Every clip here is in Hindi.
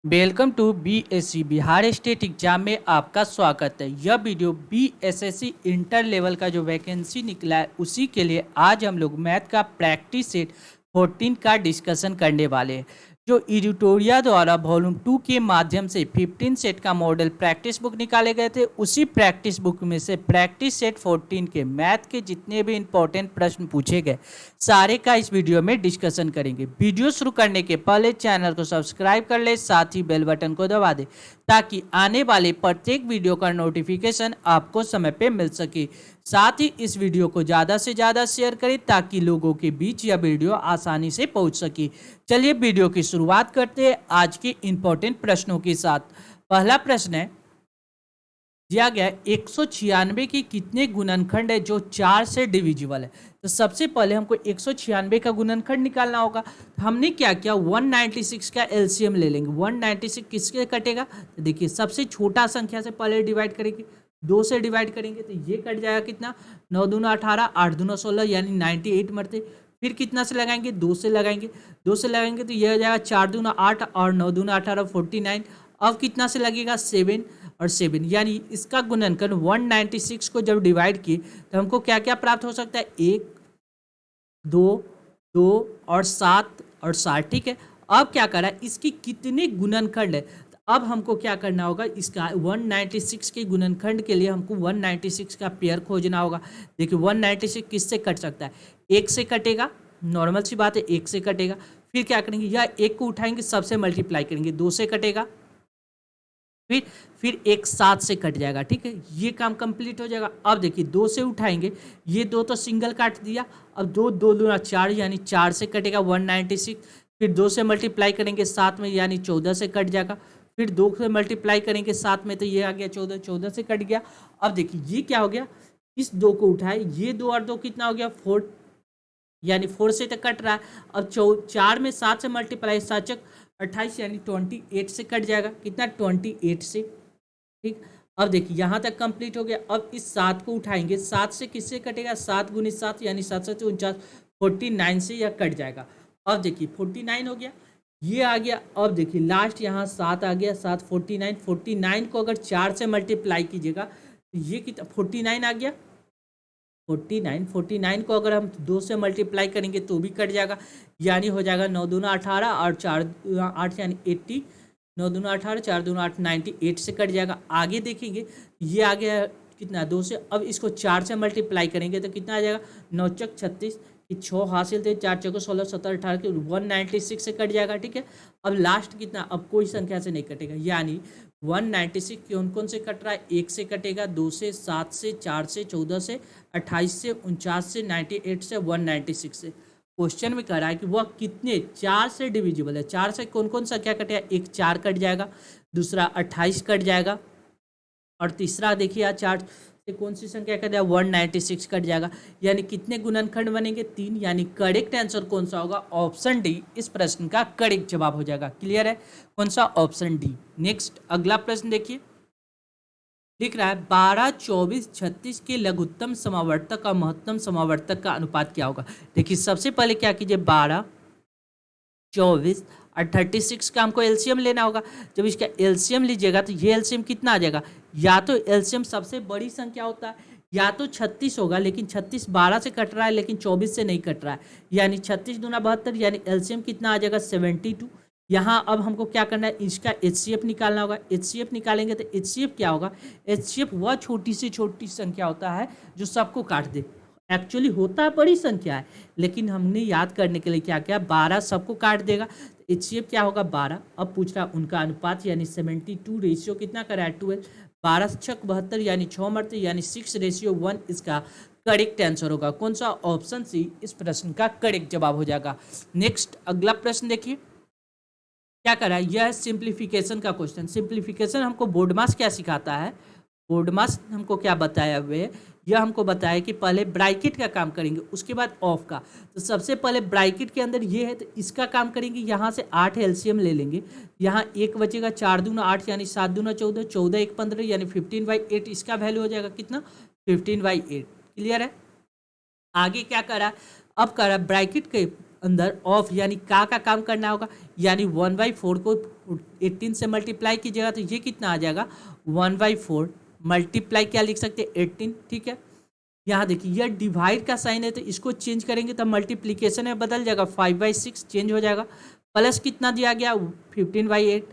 Welcome to BSC Bihar state exam में आपका स्वागत है। यह वीडियो बीएसएससी इंटर लेवल का जो वैकेंसी निकला है उसी के लिए आज हम लोग मैथ का प्रैक्टिस सेट 14 का डिस्कशन करने वाले हैं। जो एडिटोरिया द्वारा वॉल्यूम 2 के माध्यम से 15 सेट का मॉडल प्रैक्टिस बुक निकाले गए थे, उसी प्रैक्टिस बुक में से प्रैक्टिस सेट 14 के मैथ के जितने भी इंपॉर्टेंट प्रश्न पूछे गए सारे का इस वीडियो में डिस्कशन करेंगे। वीडियो शुरू करने के पहले चैनल को सब्सक्राइब कर ले, साथ ही बेल बटन को दबा दे ताकि आने वाले प्रत्येक वीडियो का नोटिफिकेशन आपको समय पे मिल सके। साथ ही इस वीडियो को ज़्यादा से ज़्यादा शेयर करें ताकि लोगों के बीच यह वीडियो आसानी से पहुंच सके। चलिए वीडियो की शुरुआत करते हैं आज के इंपॉर्टेंट प्रश्नों के साथ। पहला प्रश्न है, दिया गया 196 के कितने गुणनखंड है जो 4 से डिविजिबल है। तो सबसे पहले हमको 196 का गुणनखंड निकालना होगा। तो हमने क्या किया, 196 का एलसीएम ले लेंगे। 196 किसके कटेगा, तो देखिए सबसे छोटा संख्या से पहले डिवाइड करेंगे, 2 से डिवाइड करेंगे तो ये कट जाएगा कितना, 9 दूना 18, 8 दूना 16 यानी 98 मरते। फिर कितना से लगाएंगे, 2 से लगाएंगे, 2 से लगाएंगे तो ये हो जाएगा 4 दूना 8 और 9 दूना 18 49। अब कितना से लगेगा, 7 और 7 यानी इसका गुणनखंड 196 को जब डिवाइड किए तो हमको क्या क्या प्राप्त हो सकता है, 1 2 2 और 7 और 7। ठीक है, अब क्या करा, इसकी कितने गुणनखंड है। तो अब हमको क्या करना होगा, इसका 196 के गुणनखंड के लिए हमको 196 का पेयर खोजना होगा। देखिए 196 किससे कट सकता है, 1 से कटेगा, नॉर्मल सी बात है, 1 से कटेगा। फिर क्या करेंगे, या 1 को उठाएंगे सबसे मल्टीप्लाई करेंगे, 2 से कटेगा, फिर एक 7 से कट जाएगा। ठीक है, ये काम कंप्लीट हो जाएगा। अब देखिए 2 से उठाएंगे, ये 2 तो सिंगल काट दिया, अब 2 2 दूना 4 यानी 4 से कटेगा 196। फिर 2 से मल्टीप्लाई करेंगे 7 में यानी 14 से कट जाएगा। फिर 2 से मल्टीप्लाई करेंगे 7 में तो ये आ गया 14, 14 से कट गया। अब देखिए ये क्या हो गया, इस 2 को उठाए, ये 2 और 2 कितना हो गया, 4 यानी 4 से तो कट रहा है। अब 4 में 7 से मल्टीप्लाई, 7 28 यानी 28 से कट जाएगा, कितना, 28 से। ठीक, अब देखिए यहाँ तक कंप्लीट हो गया। अब इस 7 को उठाएंगे, 7 से किससे कटेगा, 7 गुनी 7 यानी 7 7 49, 49 से यह कट जाएगा। अब देखिए 49 हो गया, ये आ गया। अब देखिए लास्ट यहाँ 7 आ गया, 7 49, 49 को अगर 4 से मल्टीप्लाई कीजिएगा तो ये कितना, 49 आ गया। 49 को अगर हम 2 से मल्टीप्लाई करेंगे तो भी कट जाएगा, यानी हो जाएगा 9 दूना 18 और 4 8 यानी 80, 9 दूना 18 4 दूना 8 98 से कट जाएगा। आगे देखेंगे ये आ गया कितना, 2 से। अब इसको 4 से मल्टीप्लाई करेंगे तो कितना आ जाएगा, 9 चक 36 कि 6 हासिल थे, 4 चौको 16 17 18 के 196 से कट जाएगा। ठीक है, अब लास्ट कितना, अब कोई संख्या से नहीं कटेगा, यानी 196 कौन कौन से कट रहा है, 1 से कटेगा, 2 से, 7 से, 4 से, 14 से, 28 से, 49 से, 98 से, 196 से। क्वेश्चन में कह रहा है कि वह कितने 4 से डिविजिबल है। 4 से कौन कौन सा क्या कटेगा, एक 4 कट जाएगा, दूसरा 28 कट जाएगा, और तीसरा देखिए यार 4 से कौन सी संख्या कट जाएगा, 196 कट जाएगा। यानी कितने गुणनखंड बनेंगे, 3। यानी करेक्ट आंसर कौन सा होगा, ऑप्शन डी इस प्रश्न का करेक्ट जवाब हो जाएगा। क्लियर है, कौन सा, ऑप्शन डी। नेक्स्ट अगला प्रश्न देखिए, लिख रहा है 12 24 36 के लघुत्तम समावर्तक और महत्तम समावर्तक का अनुपात क्या होगा। देखिए सबसे पहले क्या कीजिए, 12 24 और 36 का हमको एलसीएम लेना होगा। जब इसका एलसीएम लीजिएगा तो ये एलसीएम कितना आ जाएगा, या तो एलसीएम सबसे बड़ी संख्या होता है या तो 36 होगा, लेकिन 36 12 से कट रहा है लेकिन 24 से नहीं कट रहा है, यानी 36 दूना 72 यानी एलसीएम कितना आ जाएगा, 72। यहाँ अब हमको क्या करना है, इसका एचसीएफ निकालना होगा। एचसीएफ निकालेंगे तो एचसीएफ क्या होगा, एचसीएफ वह छोटी से छोटी संख्या होता है जो सबको काट दे। एक्चुअली होता बड़ी संख्या है, लेकिन हमने याद करने के लिए क्या किया, 12 सबको काट देगा, एचसीएफ क्या होगा, 12। अब पूछ रहा उनका अनुपात यानी 72 रेशियो कितना करा है, 12। 12 छक 72 यानी 6 मरते, यानी 6:1 इसका करेक्ट आंसर होगा। कौन सा, ऑप्शन सी इस प्रश्न का करेक्ट जवाब हो जाएगा। नेक्स्ट अगला प्रश्न देखिए, क्या करा है, यह सिंप्लीफिकेशन का क्वेश्चन। सिंप्लीफिकेशन हमको बोर्ड मास क्या सिखाता है, बोर्ड मास हमको क्या बताया हुए है, यह हमको बताया कि पहले ब्रैकेट का काम करेंगे उसके बाद ऑफ का। तो सबसे पहले ब्रैकेट के अंदर ये है तो इसका काम करेंगे, यहाँ से 8 एलसीएम ले लेंगे, यहाँ 1 बचेगा, 4 दूना 8 यानी 7 दूना 14, 14 1 15 यानी 15/8 इसका वैल्यू हो जाएगा कितना, 15/8। क्लियर है, आगे क्या करा, अब करा ब्रैकेट के अंदर ऑफ यानी का काम करना होगा, यानी 1/4 को 18 से मल्टीप्लाई कीजिएगा तो ये कितना आ जाएगा 1/4 मल्टीप्लाई क्या लिख सकते हैं 18, ठीक है। यहाँ देखिए यह डिवाइड का साइन है तो इसको चेंज करेंगे तो मल्टीप्लीकेशन में बदल जाएगा 5/6 चेंज हो जाएगा, प्लस कितना दिया गया 15/8,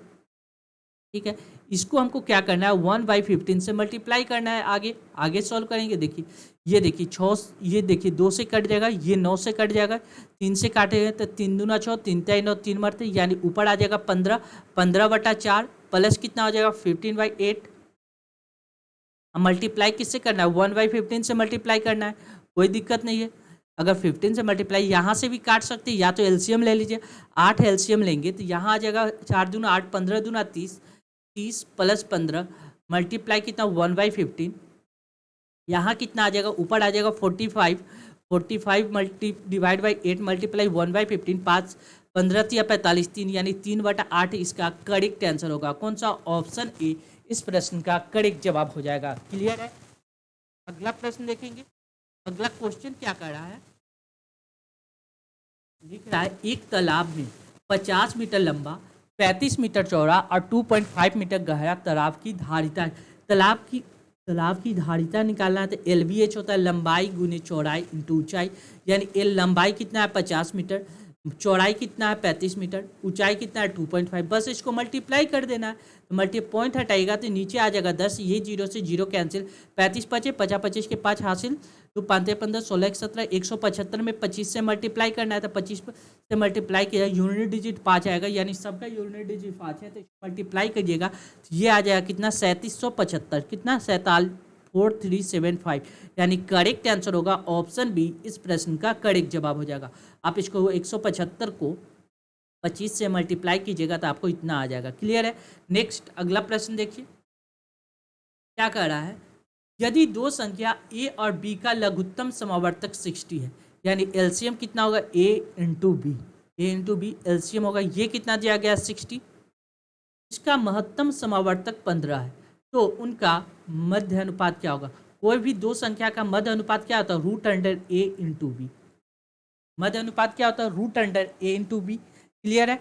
ठीक है। इसको हमको क्या करना है 1/15 से मल्टीप्लाई करना है, आगे आगे सॉल्व करेंगे। देखिए ये देखिए 6, ये देखिए 2 से कट जाएगा, ये 9 से कट जाएगा, 3 से काटेंगे तो 3 दूना 6, 3 तिया 9, 3 मरते यानी ऊपर आ जाएगा 15, 15/4 प्लस कितना हो जाएगा 15/8। मल्टीप्लाई किससे करना है 1/15 से मल्टीप्लाई करना है, कोई दिक्कत नहीं है। अगर 15 से मल्टीप्लाई यहाँ से भी काट सकते हैं या तो एलसीएम ले लीजिए, 8 एलसीएम लेंगे तो यहाँ आ जाएगा 4 दूना 8, 15 दूना 30, 30 प्लस 15 मल्टीप्लाई कितना 1/15, यहाँ कितना आ जाएगा ऊपर आ जाएगा 45, 45 मल्टी डिवाइड बाई 8 मल्टीप्लाई 1/15, 5 15 या 45 3 यानी 3/8 इसका करेक्ट आंसर होगा। कौन सा ऑप्शन ए इस प्रश्न का करेक्ट जवाब हो जाएगा। क्लियर है। अगला प्रश्न देखेंगे। अगला क्वेश्चन क्या कर रहा है, लिख रहा है एक तालाब में 50 मीटर लंबा 35 मीटर चौड़ा और 2.5 मीटर गहरा तालाब की धारिता, तालाब की धारिता निकालना है तो LBH होता है लंबाई गुने चौड़ाई इंटू ऊंचाई, यानी L लंबाई कितना है 50 मीटर, चौड़ाई कितना है 35 मीटर, ऊंचाई कितना है 2.5, बस इसको मल्टीप्लाई कर देना है। तो मल्टी पॉइंट हटाएगा तो नीचे आ जाएगा 10, ये 0 से 0 कैंसिल, 35 पचे 50, 25 के 5 हासिल, तो 5 15 16 17 175 में 25 से मल्टीप्लाई करना है तो 25 से मल्टीप्लाई किया यूनिट डिजिट 5 आएगा, यानी सबका यूनिट डिजिट 5 है तो मल्टीप्लाई करिएगा तो ये आ जाएगा कितना 3775, कितना 4375, यानी करेक्ट आंसर होगा ऑप्शन बी इस प्रश्न का करेक्ट जवाब हो जाएगा। आप इसको 175 को 25 से मल्टीप्लाई कीजिएगा तो आपको इतना आ जाएगा। क्लियर है। नेक्स्ट अगला प्रश्न देखिए क्या कह रहा है, यदि दो संख्या a और b का लघुत्तम समावर्तक 60 है, यानी एलसीएम कितना होगा a इंटू बी एलसीएम होगा, ये कितना दिया गया 60, इसका महत्तम समावर्तक 15 है, तो उनका मध्य अनुपात क्या होगा। कोई भी दो संख्या का मध्य अनुपात क्या होता है √a इंटू बी, मध्य अनुपात क्या होता है √a इंटू बी। क्लियर है।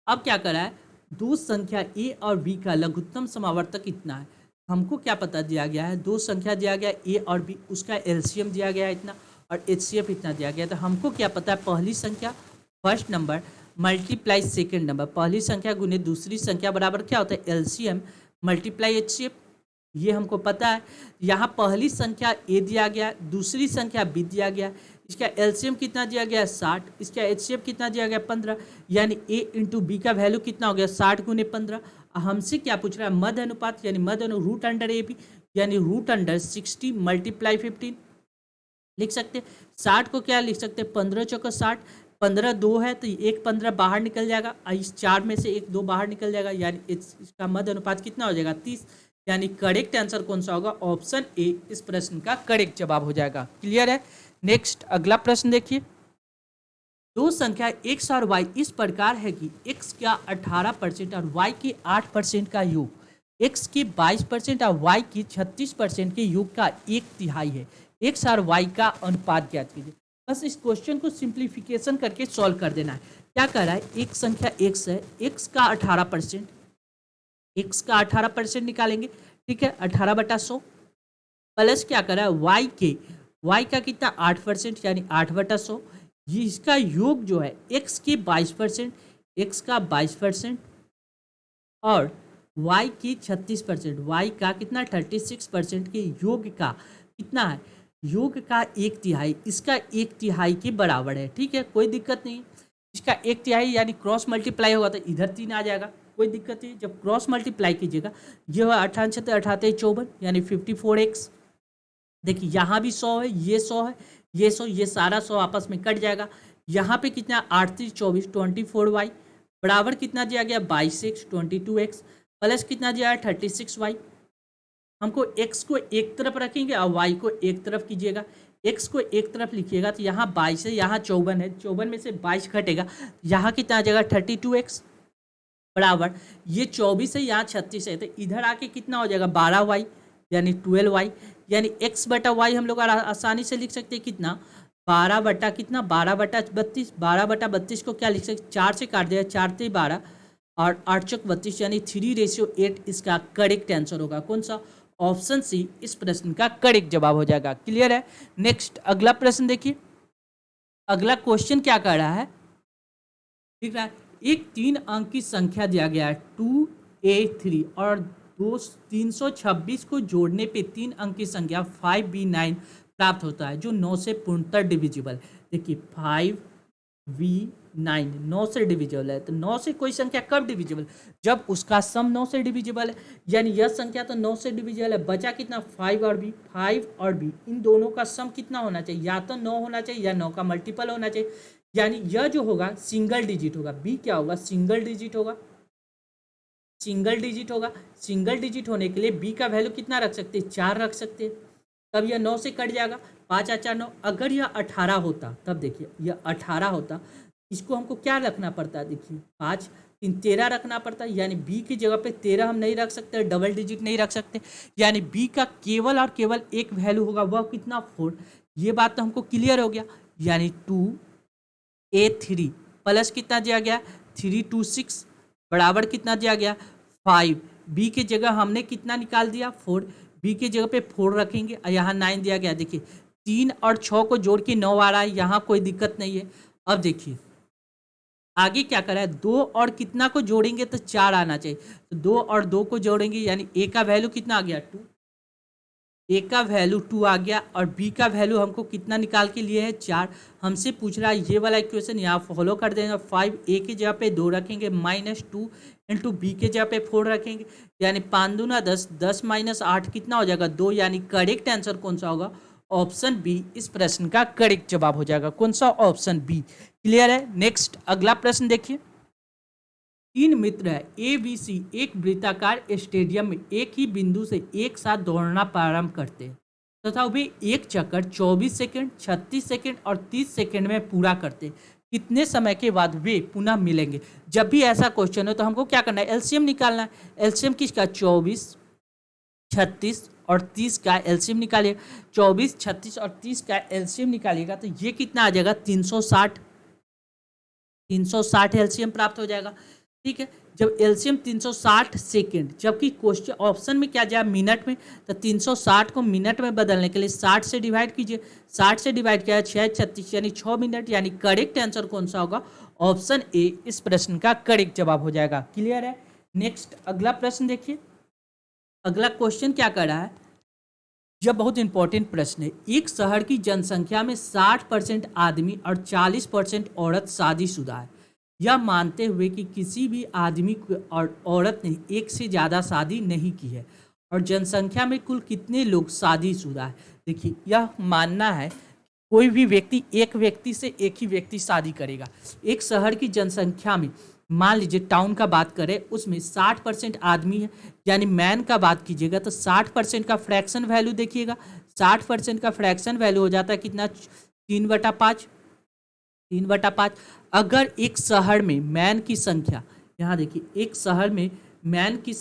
अब क्या करा है, दो संख्या a और b का लघुत्तम समावर्तक कितना है, हमको क्या पता दिया गया है, दो संख्या दिया गया a और b, उसका एलसीएम दिया गया है इतना और एचसीएफ इतना दिया गया, तो हमको क्या पता है पहली संख्या first number multiply second number, पहली संख्या गुने दूसरी संख्या बराबर क्या होता है एलसीएम मल्टीप्लाई एचसीएफ, ये हमको पता है। यहाँ पहली संख्या a दिया गया, दूसरी संख्या b दिया गया, इसका एलसीएम कितना दिया गया 60, इसका एचसीएफ कितना दिया गया 15, यानी a इंटू बी का वैल्यू कितना हो गया 60 गुने 15। हमसे क्या पूछ रहा है मध्य अनुपात, यानी मध्य √a/b यानी √60 मल्टीप्लाई 15 लिख सकते हैं। 60 को क्या लिख सकते हैं 15 चौका 60, 15 2 है तो एक 15 बाहर निकल जाएगा, इस 4 में से एक 2 बाहर निकल जाएगा, यानी इसका मध्य अनुपात कितना हो जाएगा 30, यानी करेक्ट आंसर कौन सा होगा ऑप्शन ए इस प्रश्न का करेक्ट जवाब हो जाएगा। क्लियर है। नेक्स्ट अगला प्रश्न देखिए, दो संख्या x और y इस प्रकार है कि x का 18% और y के 8% का योग x के 22% और y की 36% के योग का 1/3 है। x और y का अनुपात ज्ञात कीजिए। बस इस क्वेश्चन को सिंप्लीफिकेशन करके सॉल्व कर देना है। क्या कर रहा है, एक संख्या x है, x का 18%, x का 18% निकालेंगे, ठीक है 18/100 प्लस क्या कर रहा है y का कितना 8% यानी 8/100, ये इसका योग जो है x के 22%, x का 22% और y की 36%, y का कितना 36% के योग का कितना है, योग का 1/3, इसका 1/3 के बराबर है। ठीक है कोई दिक्कत नहीं, इसका 1/3 यानी क्रॉस मल्टीप्लाई होगा तो इधर 3 आ जाएगा, कोई दिक्कत नहीं। जब क्रॉस मल्टीप्लाई कीजिएगा ये हुआ 58 58 54 यानी 54x। देखिए यहाँ भी 100 है, ये 100 है, ये 100, ये सारा 100 आपस में कट जाएगा। यहाँ पे कितना 8 3 24 24y बराबर कितना दिया गया 22x 22x प्लस कितना दिया है 36y। हमको x को एक तरफ रखेंगे और y को एक तरफ कीजिएगा। x को एक तरफ लिखिएगा तो यहाँ 22 है, यहाँ 54 है, 54 में से 22 घटेगा, यहाँ कितना आ जाएगा 32x बराबर ये 24 है, यहाँ 36 है, तो इधर आके कितना हो जाएगा 12y यानी 12y, यानी x/y हम लोग आसानी से लिख सकते हैं कितना 12 बटा कितना, 12/32, 12/32 को क्या लिख सकते, 4 से काट दिया, 4 से 12 और 8 चौक 32 यानी 3:8 इसका करेक्ट आंसर होगा। कौन सा, ऑप्शन सी इस प्रश्न का करेक्ट जवाब हो जाएगा। क्लियर है। नेक्स्ट अगला प्रश्न देखिए, अगला क्वेश्चन क्या कर रहा है, ठीक है, एक 3 अंक की संख्या दिया गया है 2a3 और 326 को जोड़ने पे 3 अंक की संख्या 5b9 प्राप्त होता है जो 9 से पूर्णतः डिविजिबल। देखिए 5v9 9 से डिविजिबल है, तो 9 से कोई संख्या कब डिविजिबल, जब उसका सम 9 से डिविजिबल है, यानी यह संख्या तो 9 से डिविजिबल है, बचा कितना 5 और b, 5 और b इन दोनों का सम कितना होना चाहिए, या तो 9 होना चाहिए या 9 का मल्टीपल होना चाहिए, यानी यह जो होगा सिंगल डिजिट होगा, बी क्या होगा, सिंगल डिजिट होगा, सिंगल डिजिट होगा। सिंगल डिजिट होने के लिए बी का वैल्यू कितना रख सकते हैं, 4 रख सकते हैं, तब यह 9 से कट जाएगा, 5 और 4 9। अगर यह 18 होता, तब देखिए यह 18 होता, इसको हमको क्या रखना पड़ता है, देखिए 5 3 13 रखना पड़ता है, यानी बी की जगह पे 13 हम नहीं रख सकते, डबल डिजिट नहीं रख सकते, यानी बी का केवल और केवल एक वैल्यू होगा, वह कितना 4। ये बात तो हमको क्लियर हो गया, यानी 2a3 प्लस कितना दिया गया 326 बराबर कितना दिया गया 5, बी की जगह हमने कितना निकाल दिया 4, बी की जगह पे 4 रखेंगे और यहाँ 9 दिया गया। देखिए 3 और 6 को जोड़ के 9 आ रहा है, यहाँ कोई दिक्कत नहीं है। अब देखिए आगे क्या करा है, 2 और कितना को जोड़ेंगे तो 4 आना चाहिए, तो 2 और 2 को जोड़ेंगे यानी ए का वैल्यू कितना आ गया 2, ए का वैल्यू 2 आ गया और बी का वैल्यू हमको कितना निकाल के लिए है 4। हमसे पूछ रहा है ये वाला इक्वेशन यहाँ फॉलो कर देना, 5 ए की जगह पे 2 रखेंगे -2 इंटू बी के जगह पे 4 रखेंगे, यानी 5 दूना 10, 10 - 8 कितना हो जाएगा 2, यानी करेक्ट आंसर कौन सा होगा, ऑप्शन बी इस प्रश्न का करेक्ट जवाब हो जाएगा। कौन सा, ऑप्शन बी। क्लियर है। नेक्स्ट अगला प्रश्न देखिए, 3 मित्र है ए बी सी एक वृत्ताकार स्टेडियम में एक ही बिंदु से एक साथ दौड़ना प्रारंभ करते हैं तथा वे एक चक्कर 24 सेकंड 36 सेकंड और 30 सेकंड में पूरा करते हैं, कितने समय के बाद वे पुनः मिलेंगे। जब भी ऐसा क्वेश्चन हो तो हमको क्या करना है, एलसीएम निकालना है। एलसीएम किसका, 24 36 और 30 का एलसीएम निकालिए, 24 36 और 30 का एलसीएम निकालिएगा तो ये कितना आ जाएगा 360 एलसीएम प्राप्त हो जाएगा। ठीक है, जब एलसीएम 360 सेकेंड, जबकि क्वेश्चन ऑप्शन में क्या जाए मिनट में, तो 360 को मिनट में बदलने के लिए 60 से डिवाइड कीजिए, 60 से डिवाइड किया 6 36 यानी 6 मिनट, यानी करेक्ट आंसर कौन सा होगा, ऑप्शन ए इस प्रश्न का करेक्ट जवाब हो जाएगा। क्लियर है। नेक्स्ट अगला प्रश्न देखिए, अगला क्वेश्चन क्या कर रहा है, यह बहुत इंपॉर्टेंट प्रश्न है। एक शहर की जनसंख्या में 60% आदमी और 40% औरत शादीशुदा है, यह मानते हुए कि किसी भी आदमी और औरत ने एक से ज़्यादा शादी नहीं की है और जनसंख्या में कुल कितने लोग शादीशुदा है। देखिए यह मानना है कोई भी व्यक्ति एक व्यक्ति से एक ही व्यक्ति शादी करेगा। एक शहर की जनसंख्या में मान लीजिए टाउन का बात करें, उसमें 60% आदमी है, यानी मैन का बात कीजिएगा तो 60% का फ्रैक्शन वैल्यू देखिएगा, 60% का फ्रैक्शन वैल्यू हो जाता है कितना 3/5, 3/5। अगर एक शहर में मैन की संख्या, यहाँ देखिए एक शहर में मैन की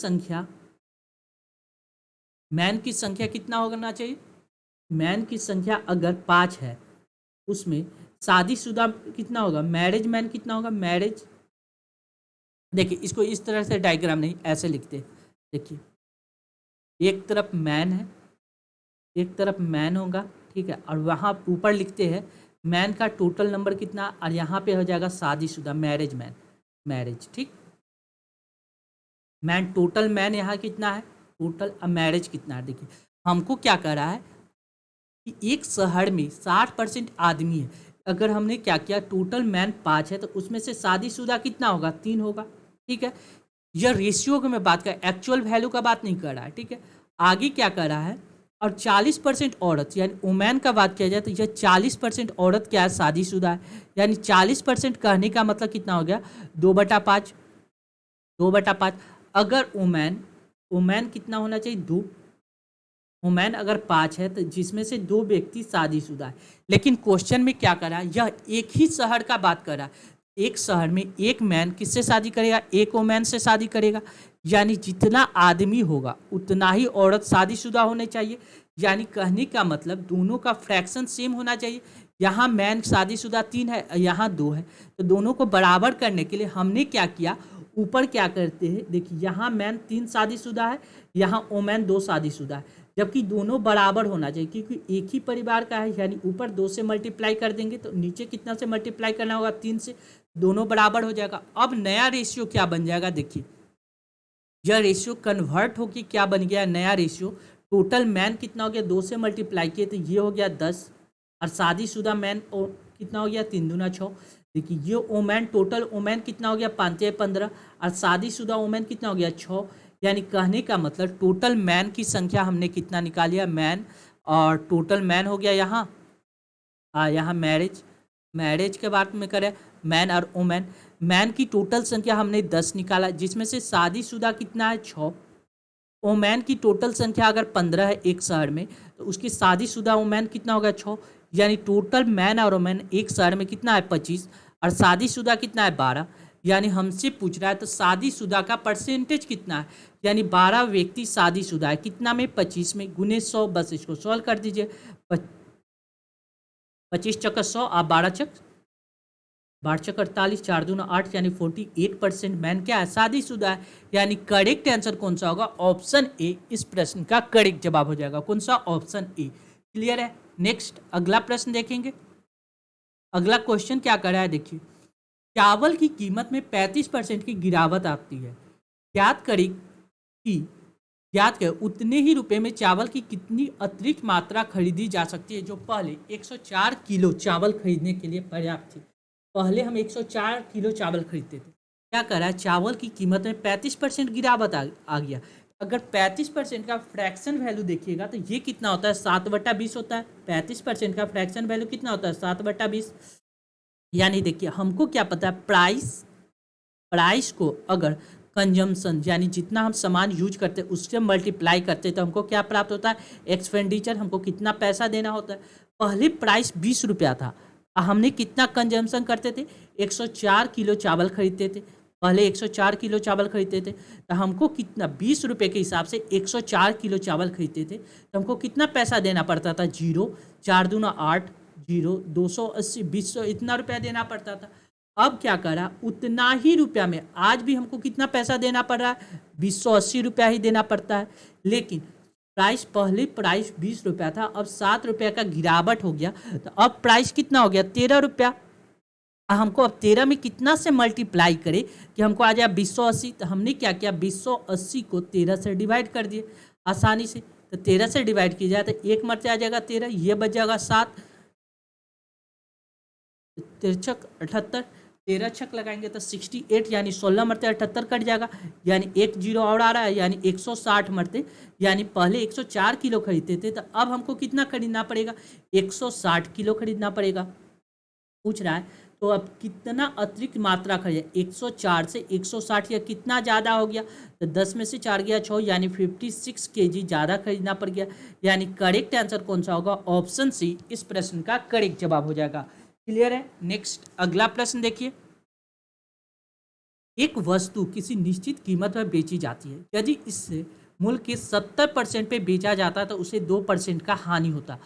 संख्या कितना होना चाहिए, मैन की संख्या अगर 5 है, उसमें शादीशुदा कितना होगा, मैरिज मैन कितना होगा, मैरिज, देखिए इसको इस तरह से डायग्राम नहीं ऐसे लिखते, देखिए एक तरफ मैन है, एक तरफ मैन होगा, ठीक है, और वहाँ ऊपर लिखते हैं मैन का टोटल नंबर कितना, और यहाँ पे हो जाएगा शादीशुदा मैरिज मैन, मैरिज, ठीक, मैन टोटल मैन यहाँ कितना है टोटल, अब मैरिज कितना है। देखिए हमको क्या कह रहा है कि एक शहर में 60% आदमी है, अगर हमने क्या किया टोटल मैन 5 है तो उसमें से शादीशुदा कितना होगा 3 होगा, ठीक है, यह रेशियो की मैं बात कर, एक्चुअल वैल्यू का बात नहीं कर रहा है, ठीक है। आगे क्या कर रहा है, और 40% औरत यानी वुमेन का बात किया जाए तो यह 40% औरत क्या है शादीशुदा है, यानी 40% कहने का मतलब कितना हो गया 2/5, 2/5। अगर वुमेन कितना होना चाहिए 2, वुमेन अगर 5 है तो जिसमें से 2 व्यक्ति शादीशुदा है, लेकिन क्वेश्चन में क्या कर रहा है, यह एक ही शहर का बात कर रहा है, एक शहर में एक मैन किससे शादी करेगा, एक वुमेन से शादी करेगा, यानी जितना आदमी होगा उतना ही औरत शादीशुदा होने चाहिए, यानी कहने का मतलब दोनों का फ्रैक्शन सेम होना चाहिए, यहाँ मैन शादीशुदा 3 है, यहाँ 2 है, तो दोनों को बराबर करने के लिए हमने क्या किया, ऊपर क्या करते हैं, देखिए यहाँ मैन 3 शादीशुदा है, यहाँ वोमेन 2 शादीशुदा है, जबकि दोनों बराबर होना चाहिए क्योंकि एक ही परिवार का है, यानी ऊपर 2 से मल्टीप्लाई कर देंगे तो नीचे कितना से मल्टीप्लाई करना होगा, 3 से, दोनों बराबर हो जाएगा। अब नया रेशियो क्या बन जाएगा, देखिए यह रेशियो कन्वर्ट होकर क्या बन गया, नया रेशियो, टोटल मैन कितना हो गया, 2 से मल्टीप्लाई किए तो ये हो गया 10, और शादीशुदा मैन कितना हो गया, 3 दूना 6। देखिए ये ओमैन, टोटल ओमैन कितना हो गया, 5 या 15, और शादीशुदा ओमैन कितना हो गया, 6। यानी कहने का मतलब टोटल मैन की संख्या हमने कितना निकाली है, मैन, और टोटल मैन हो गया यहाँ, यहाँ मैरिज के बात में करें, मैन और वोमेन, मैन की टोटल संख्या हमने 10 निकाला, जिसमें से शादीशुदा कितना है, 6। वोमेन की टोटल संख्या अगर 15 है एक शहर में, तो उसकी शादीशुदा वोमेन कितना होगा, 6। यानी टोटल मैन और वोमेन एक शहर में कितना है, 25, और शादीशुदा कितना है, 12। यानी हमसे पूछ रहा है तो शादीशुदा का परसेंटेज कितना है, यानी 12 व्यक्ति शादीशुदा है, कितना में, 25 में, गुने 100, बस इसको सॉल्व कर दीजिए, 25 चक्कर 100, आप 12 चक्कर 48, 4 दूना 8, यानी 48% मैन क्या है, शादीशुदा है। यानी करेक्ट आंसर कौन सा होगा, ऑप्शन ए इस प्रश्न का करेक्ट जवाब हो जाएगा, कौन सा, ऑप्शन ए। क्लियर है। नेक्स्ट अगला प्रश्न देखेंगे। अगला क्वेश्चन क्या कर रहा है, देखिए चावल की कीमत में 35% की गिरावट आती है, ज्ञात करें कि उतने ही रुपए में चावल की कितनी अतिरिक्त मात्रा खरीदी जा सकती है जो पहले 104 किलो चावल खरीदने के लिए पर्याप्त थी। पहले हम 104 किलो चावल खरीदते थे, क्या करा, चावल की कीमत में 35% गिरावट आ गया। अगर 35% का फ्रैक्शन वैल्यू देखिएगा तो ये कितना होता है, 7/20 होता है। 35% का फ्रैक्शन वैल्यू कितना होता है, 7/20। यानी देखिए हमको क्या पता है, प्राइस को अगर कंजम्पशन यानी जितना हम सामान यूज करते हैं उससे मल्टीप्लाई करते हैं तो हमको क्या प्राप्त होता है, एक्सपेंडिचर, हमको कितना पैसा देना होता है। पहले प्राइस 20 रुपया था, हमने कितना कंजम्पशन करते थे, 104 किलो चावल खरीदते थे, पहले 104 किलो चावल खरीदते थे, तो हमको कितना, 20 रुपये के हिसाब से 104 किलो चावल खरीदते थे तो हमको कितना पैसा देना पड़ता था, 0, 4 दूना 8, 0, 280, 200, इतना रुपया देना पड़ता था। अब क्या करा, उतना ही रुपया में आज भी हमको कितना पैसा देना पड़ रहा है, 280 रुपया ही देना पड़ता है। लेकिन पहले प्राइस 20 रुपया था, अब 7 रुपया का गिरावट हो गया, तो अब प्राइस कितना हो गया, 13 रुपया। हमको अब 13 में कितना से मल्टीप्लाई करें कि हमको आ जाए 280, तो हमने क्या किया, 280 को 13 से डिवाइड कर दिए आसानी से। तो 13 से डिवाइड किया जाए तो एक मरते आ जाएगा 13, ये बच जाएगा 7, 13 78, 13 छक लगाएंगे तो 68, यानी 16 मरते 78 कट जाएगा, यानी एक जीरो और आ रहा है, यानी 160 मरते। यानी पहले 104 किलो खरीदते थे तो अब हमको कितना खरीदना पड़ेगा, 160 किलो खरीदना पड़ेगा, पूछ रहा है। तो अब कितना अतिरिक्त मात्रा खरीदे, 104 से 160, या कितना ज़्यादा हो गया, तो 10 में से 4 गया 6, यानी 56 kg ज़्यादा खरीदना पड़ गया। यानी करेक्ट आंसर कौन सा होगा, ऑप्शन सी इस प्रश्न का करेक्ट जवाब हो जाएगा। क्लियर है। नेक्स्ट अगला प्रश्न देखिए, एक वस्तु किसी निश्चित कीमत पर बेची जाती है, यदि इससे मूल्य के 70% पे बेचा जाता है तो उसे 2% का हानि होता।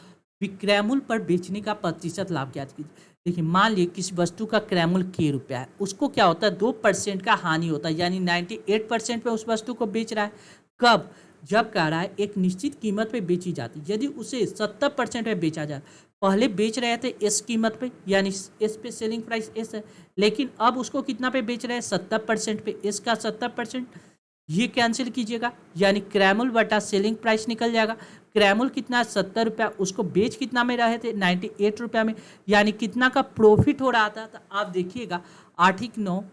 विक्रय मूल्य पर बेचने का प्रतिशत लाभ ज्ञात कीजिए। देखिए मान लीजिए किसी वस्तु का क्रय मूल्य k रुपया है, उसको क्या होता है, 2% का हानि होता है, यानी 98% पे उस वस्तु को बेच रहा है। कब, जब कह रहा है एक निश्चित कीमत पे बेची जाती, यदि उसे 70% पे बेचा जाए, पहले बेच रहे थे एस कीमत पे, यानी एस पे सेलिंग प्राइस एस है, लेकिन अब उसको कितना पे बेच रहे हैं, 70% पे, एस का 70%, ये कैंसिल कीजिएगा, यानी क्रय मूल्य बटा सेलिंग प्राइस निकल जाएगा। क्रय मूल्य कितना, 70 रुपया, उसको बेच कितना में रहे थे, 98 रुपया में, यानी कितना का प्रॉफिट हो रहा था, तो आप देखिएगा 8×9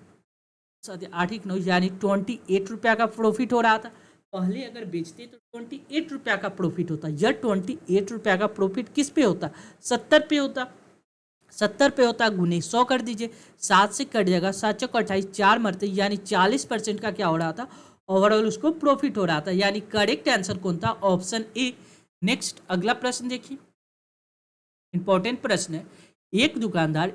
यानी 28 रुपया का प्रॉफिट हो रहा था। पहले अगर बेचते तो 28 रुपया का प्रॉफिट होता, यह 28 रुपया का प्रॉफिट किस पे होता, 70 पे होता, 70 पे होता, गुने 100 कर दीजिए, 7 से कट जाएगा, 7 चौक 28, 4 मरते, यानी 40% का क्या हो रहा था, ओवरऑल उसको प्रॉफिट हो रहा था। यानी करेक्ट आंसर कौन था, ऑप्शन ए। नेक्स्ट अगला प्रश्न देखिए, इंपॉर्टेंट प्रश्न है। एक दुकानदार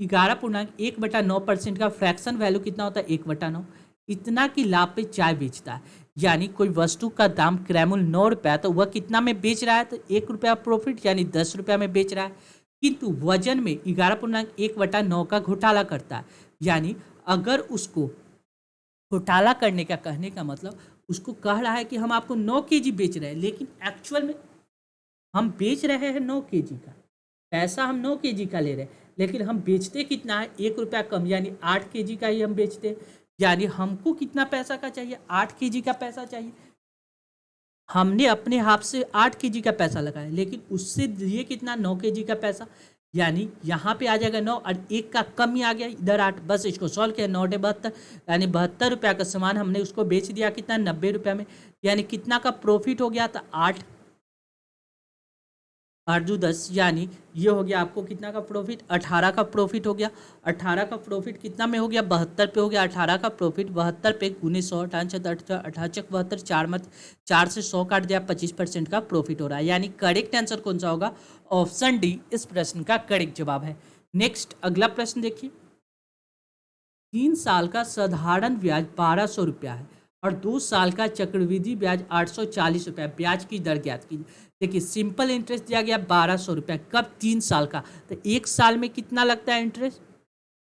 11.1/9% का फ्रैक्शन वैल्यू कितना होता है, 1/9, इतना की लाभ पे चाय बेचता है। यानी कोई वस्तु का दाम क्रय मूल्य 9 रुपया, तो वह कितना में बेच रहा है, तो 1 रुपया प्रॉफिट, यानी 10 रुपया में बेच रहा है। किंतु वजन में 11.1/9 का घोटाला करता है। यानी अगर उसको घोटाला करने का कहने का मतलब उसको कह रहा है कि हम आपको 9 केजी बेच रहे हैं, लेकिन एक्चुअल में हम बेच रहे हैं 9 केजी का, पैसा हम 9 केजी का ले रहे हैं, लेकिन हम बेचते कितना है, 1 रुपया कम, यानी 8 केजी का ही हम बेचते हैं। यानी हमको कितना पैसा का चाहिए, 8 केजी का पैसा चाहिए। हमने अपने हाथ से 8 केजी का पैसा लगाया, लेकिन उससे लिए कितना, 9 केजी का पैसा। यानी यहाँ पे आ जाएगा 9 और 1 का कम ही आ गया, इधर 8। बस इसको सॉल्व किया, 9×8 = 72, यानी 72 रुपया का सामान हमने उसको बेच दिया कितना, 90 रुपया में। यानी कितना का प्रॉफिट हो गया था, 8 8 दू 10, यानी ये हो गया आपको कितना का प्रॉफिट, 18 का प्रॉफिट हो गया। 18 का प्रॉफिट कितना में हो गया, 72 पे हो गया। 18 का प्रॉफिट 72 पे गुने 100, 88 4 मत 4 से 100 काट दिया, 25% का प्रॉफिट हो रहा है। यानी करेक्ट आंसर कौन सा होगा, ऑप्शन डी इस प्रश्न का करेक्ट जवाब है। नेक्स्ट अगला प्रश्न देखिए, 3 साल का साधारण ब्याज 1200 रुपया है और 2 साल का चक्रवृद्धि ब्याज 840 रुपया, ब्याज की दर ज्ञात कीजिए। देखिए सिंपल इंटरेस्ट दिया गया 1200 रुपया, कब, 3 साल का, तो 1 साल में कितना लगता है इंटरेस्ट,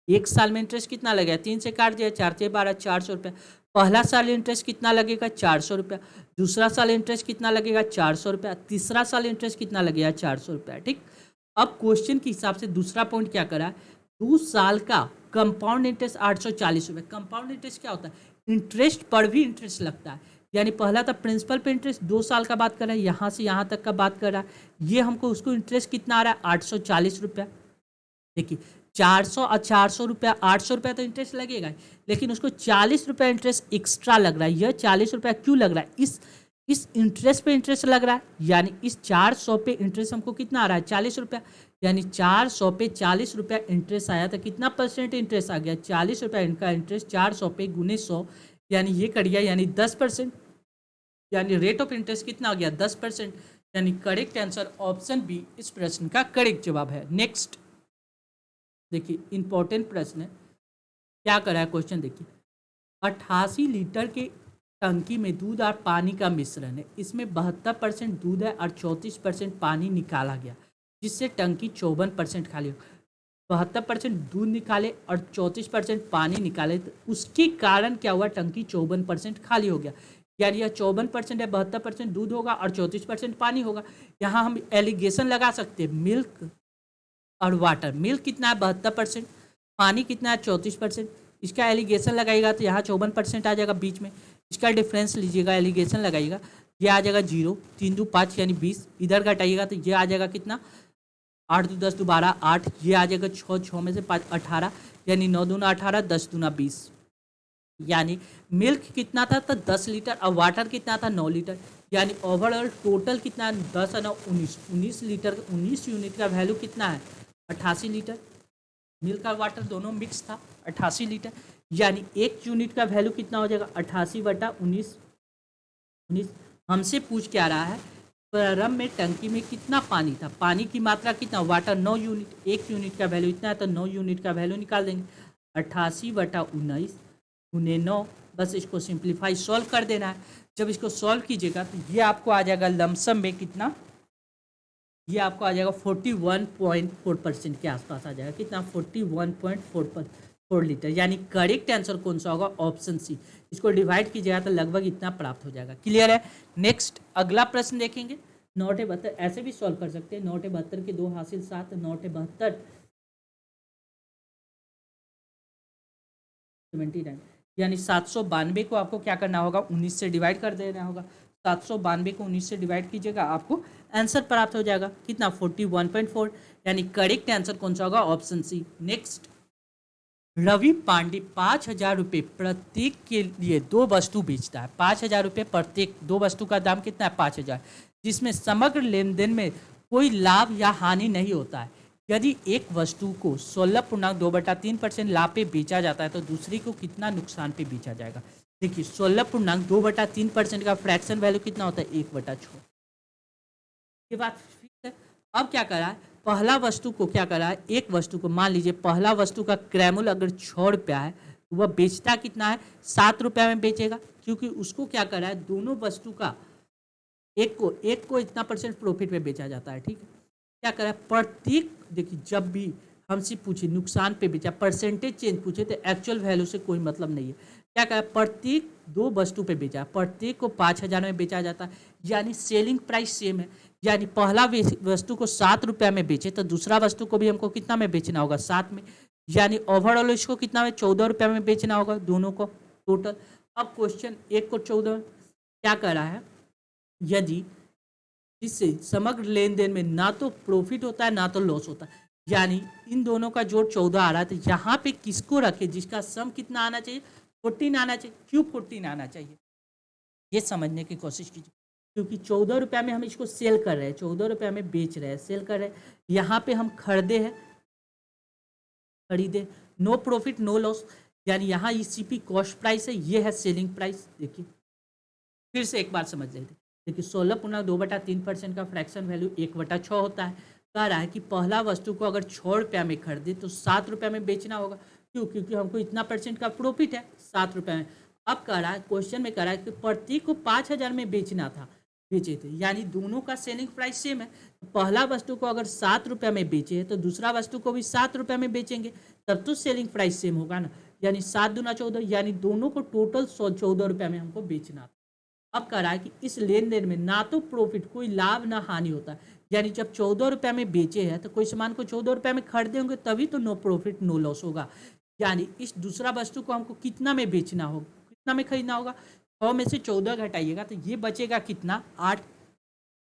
1 साल में इंटरेस्ट कितना लगेगा, 3 से काट दिया, 4 से 12, 400 रुपया। पहला साल इंटरेस्ट कितना लगेगा, 400 रुपया। दूसरा साल इंटरेस्ट कितना लगेगा, 400 रुपया। तीसरा साल इंटरेस्ट कितना लगेगा, 400 रुपया। ठीक, अब क्वेश्चन के हिसाब से दूसरा पॉइंट क्या करा है, 2 साल का कंपाउंड इंटरेस्ट 840 रुपये। कंपाउंड इंटरेस्ट क्या होता है, इंटरेस्ट पर भी इंटरेस्ट लगता है। यानी पहला था प्रिंसिपल पे इंटरेस्ट, 2 साल का बात कर रहा है, यहाँ से यहाँ तक का बात कर रहा है। ये हमको उसको इंटरेस्ट कितना आ रहा है, 840 रुपया। देखिए 400 और 400 रुपया, 800 रुपया तो इंटरेस्ट लगेगा, लेकिन उसको 40 रुपया इंटरेस्ट एक्स्ट्रा लग रहा है। यह 40 रुपया क्यों लग रहा है, इस इंटरेस्ट पे इंटरेस्ट लग रहा है। यानी इस 400 पे इंटरेस्ट हमको कितना आ रहा है, 40 रुपया। यानी 400 पे 40 रुपया इंटरेस्ट आया तो कितना परसेंट इंटरेस्ट आ गया, 40 रुपया इनका इंटरेस्ट 400 पे गुने 100, यानी ये कट गया, यानी 10%। यानी रेट ऑफ इंटरेस्ट कितना आ गया, 10%। यानी करेक्ट आंसर ऑप्शन बी इस प्रश्न का करेक्ट जवाब है। नेक्स्ट देखिए इंपॉर्टेंट प्रश्न है, क्या करा है क्वेश्चन देखिए, 88 लीटर के टंकी में दूध और पानी का मिश्रण है, इसमें 72% दूध है और 34% पानी निकाला गया, जिससे टंकी 54% खाली हो। 72% दूध निकाले और 34% पानी निकाले, तो उसके कारण क्या हुआ, टंकी 54% खाली हो गया। यानी यह 54% है, 72% दूध होगा और 34% पानी होगा। यहाँ हम एलिगेशन लगा सकते हैं, मिल्क और वाटर। मिल्क कितना है, 72%, पानी कितना है, 34%। इसका एलिगेशन लगाएगा तो यहाँ 54% आ जाएगा बीच में, इसका डिफरेंस लीजिएगा, एलिगेशन लगाइएगा, ये आ जाएगा 0, 3 दूँ 5 यानी 20, इधर घटाइएगा तो ये आ जाएगा कितना, 8 दूँ 10 दोबारा 8, ये आ जाएगा 6, 6 में से 5 18, यानी 9 दूना 18, 10 दूना 20। यानी मिल्क कितना था, तो 10 लीटर और वाटर कितना था, 9 लीटर। यानी ओवरऑल टोटल कितना है, 10 और 9 19 लीटर, 19 यूनिट का वैल्यू कितना है, 88 लीटर। मिल्क और वाटर दोनों मिक्स था, 88 लीटर। यानी 1 यूनिट का वैल्यू कितना हो जाएगा, 88/19। हमसे पूछ क्या रहा है, प्रारंभ में टंकी में कितना पानी था, पानी की मात्रा कितना, वाटर 9 यूनिट, 1 यूनिट का वैल्यू इतना है, तो 9 यूनिट का वैल्यू निकाल देंगे, 88/19 गुने 9। बस इसको सिंप्लीफाई सॉल्व कर देना है। जब इसको सॉल्व कीजिएगा तो ये आपको आ जाएगा लमसम में कितना, ये आपको आ जाएगा 41.4% के आसपास आ जाएगा, कितना, 41.4 लीटर। यानी करेक्ट आंसर कौन सा होगा, ऑप्शन सी। इसको डिवाइड कीजिएगा तो लगभग इतना प्राप्त हो जाएगा। क्लियर है। नेक्स्ट अगला प्रश्न देखेंगे, 9/72, ऐसे भी सॉल्व कर सकते हैं, 9/72 के 2 हासिल 7, 9/72 79, यानी 792 को आपको क्या करना होगा, 19 से डिवाइड कर देना होगा। 792 को 19 से डिवाइड कीजिएगा, आपको आंसर प्राप्त हो जाएगा कितना, 41.4। यानी करेक्ट आंसर कौन सा होगा, option C. Next, Ravi Pandey 5,000 रुपये प्रत्येक के लिए 2 वस्तु बेचता है। 5,000 रुपये प्रत्येक, 2 वस्तु का दाम कितना है, 5,000, जिसमें समग्र लेन देन में कोई लाभ या हानि नहीं होता है। यदि एक वस्तु को 16.2/3% लाभ पे बेचा जाता है तो दूसरी को कितना नुकसान पे बेचा जाएगा। देखिए 16.2/3% का फ्रैक्शन वैल्यू कितना होता है, 1/6। ये बात ठीक है। अब क्या करा है, पहला वस्तु को क्या करा है, एक वस्तु को मान लीजिए पहला वस्तु का क्रयमूल्य अगर 6 रुपया है तो वह बेचता कितना है, 7 रुपया में बेचेगा, क्योंकि उसको क्या करा है, दोनों वस्तु का एक को इतना % प्रॉफिट में बेचा जाता है। ठीक है, क्या करा है, प्रत्येक देखिए जब भी हमसे पूछे नुकसान पे बेचा, परसेंटेज चेंज पूछे तो एक्चुअल वैल्यू से कोई मतलब नहीं है। क्या कहा, प्रत्येक 2 वस्तु पे बेचा, प्रत्येक को 5,000 में बेचा जाता है, यानी सेलिंग प्राइस सेम है। यानी पहला वस्तु को 7 रुपया में बेचे तो दूसरा वस्तु को भी हमको कितना में बेचना होगा, 7 में। यानी ओवरऑल इसको कितना में, 14 रुपया में बेचना होगा दोनों को टोटल। अब क्वेश्चन एक को 14 क्या कर रहा है, यदि इससे समग्र लेन देन में ना तो प्रॉफिट होता है ना तो लॉस होता है, यानी इन दोनों का जोड़ 14 आ रहा है, तो यहाँ पे किसको रखे जिसका सम कितना आना चाहिए, 14 आना चाहिए। क्यों 14 आना चाहिए, ये समझने की कोशिश कीजिए। क्योंकि 14 रुपया में हम इसको सेल कर रहे हैं, 14 रुपया में बेच रहे हैं, सेल कर रहे हैं। यहाँ पे हम खरीदे, नो प्रॉफिट नो लॉस, यानी यहाँ ईसीपी कॉस्ट प्राइस है, ये है सेलिंग प्राइस। देखिए फिर से एक बार समझ लेते। देखिए 16/2/3% का फ्रैक्शन वैल्यू 1/6 होता है। कह रहा है कि पहला वस्तु को अगर 6 रुपया में खरीदे तो 7 रुपया में बेचना होगा। क्यों, क्योंकि हमको इतना % का प्रॉफिट है 7 रुपया में। अब कह रहा है, क्वेश्चन में कह रहा है कि प्रत्येक को 5,000 में बेचना था, बेचे थे, यानी दोनों का सेलिंग प्राइस सेम है। पहला वस्तु को अगर 7 रुपया में बेचे तो दूसरा वस्तु को भी 7 रुपया में बेचेंगे, तब तो सेलिंग प्राइस सेम होगा ना। यानी 7 दूना 14, यानी दोनों को टोटल 14 रुपया में हमको बेचना था। अब कह रहा है कि इस लेन देन में ना तो प्रॉफिट, कोई लाभ ना हानि होता है। यानी जब 14 रुपया में बेचे हैं तो कोई सामान को 14 रुपया में खरीदे होंगे, तभी तो नो प्रॉफिट नो लॉस होगा। यानी इस दूसरा वस्तु को हमको कितना में बेचना होगा, कितना में खरीदना होगा, 6 में से 14 घटाइएगा तो ये बचेगा कितना, 8।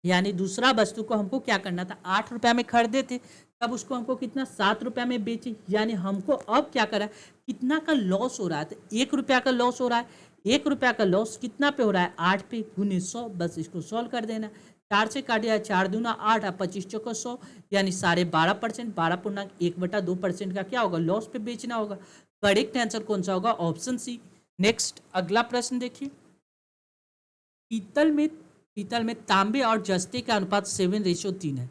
यानी दूसरा वस्तु को हमको क्या करना था, 8 रुपया में खरीदे थे, तब उसको हमको कितना, 7 रुपया में बेचे। यानी हमको अब क्या करा, कितना का लॉस हो रहा है, तो 1 रुपया का लॉस हो रहा है। 1 रुपया का लॉस कितना पे हो रहा है, 8 पे, गुने 100। बस इसको सॉल्व कर देना, 4 से काट दिया, 4 दूना 8 और 25 चौको 100, यानी 12.5%, 12.1/2% का क्या होगा, लॉस पे बेचना होगा। करेक्ट आंसर कौन सा होगा, ऑप्शन सी। नेक्स्ट अगला प्रश्न देखिए, पीतल में तांबे और जस्ते का अनुपात 7:3 है,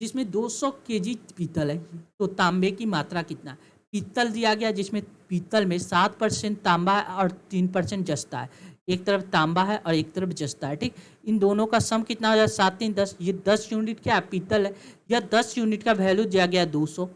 जिसमें 200 kg पीतल है, तो तांबे की मात्रा कितना है। पीतल दिया गया जिसमें पीतल में 7% तांबा है और 3% जस्ता है। एक तरफ तांबा है और एक तरफ जस्ता है, ठीक। इन दोनों का सम कितना हो जाए, 7 3 10। ये 10 यूनिट क्या है, पीतल है। यह 10 यूनिट का वैल्यू दिया गया 200,